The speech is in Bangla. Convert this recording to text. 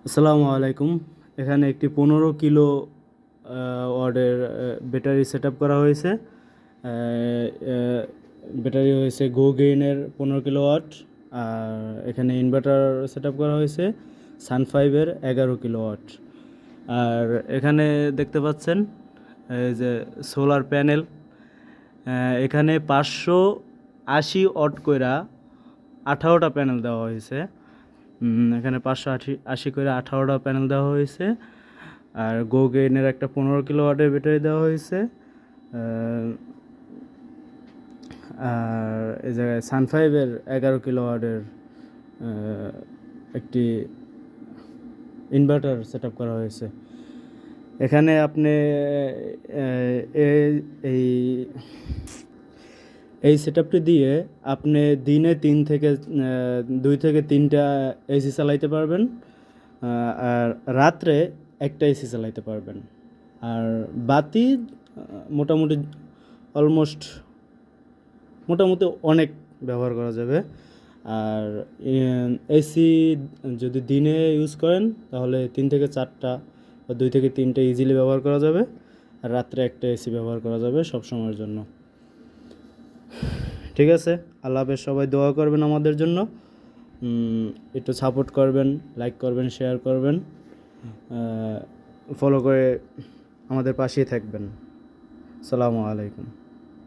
আসসালামু আলাইকুম। এখানে একটি 15 কিলো ওয়াটের ব্যাটারি সেট আপ করা হয়েছে। ব্যাটারি হয়েছে গো গেইনের 15 কিলো ওয়াট। আর এখানে ইনভার্টার সেট আপ করা হয়েছে সান 5-এর 11 কিলোওয়াট। আর এখানে দেখতে পাচ্ছেন এই যে সোলার প্যানেল। এখানে 580 ওয়াট কইরা 18টা প্যানেল দেওয়া হয়েছে। এখানে 580 করে 18টা প্যানেল দেওয়া হয়েছে। আর গো গেইনের একটা 15 কিলোওয়াটের ব্যাটারি দেওয়া হয়েছে। আর এই জায়গায় সান 5-এর 11 কিলোওয়াটের একটি ইনভার্টার সেট আপ করা হয়েছে। এখানে আপনি এই এই সেট আপটি দিয়ে আপনি দিনে 2 থেকে 3টা এসি চালাইতে পারবেন। আর রাত্রে একটা এসি চালাইতে পারবেন। আর বাতি মোটামুটি অলমোস্ট মোটামুটি অনেক ব্যবহার করা যাবে। আর এসি যদি দিনে ইউজ করেন তাহলে 3 থেকে 4টা বা 2 থেকে 3টা ইজিলি ব্যবহার করা যাবে। আর রাত্রে একটা এসি ব্যবহার করা যাবে সব সময়ের জন্য। ঠিক আছে, আল্লাহ হাফেজ। সবাই দোয়া করবেন আমাদের জন্য, একটু সাপোর্ট করবেন, লাইক করবেন, শেয়ার করবেন, ফলো করে আমাদের পাশেই থাকবেন। আসসালামু আলাইকুম।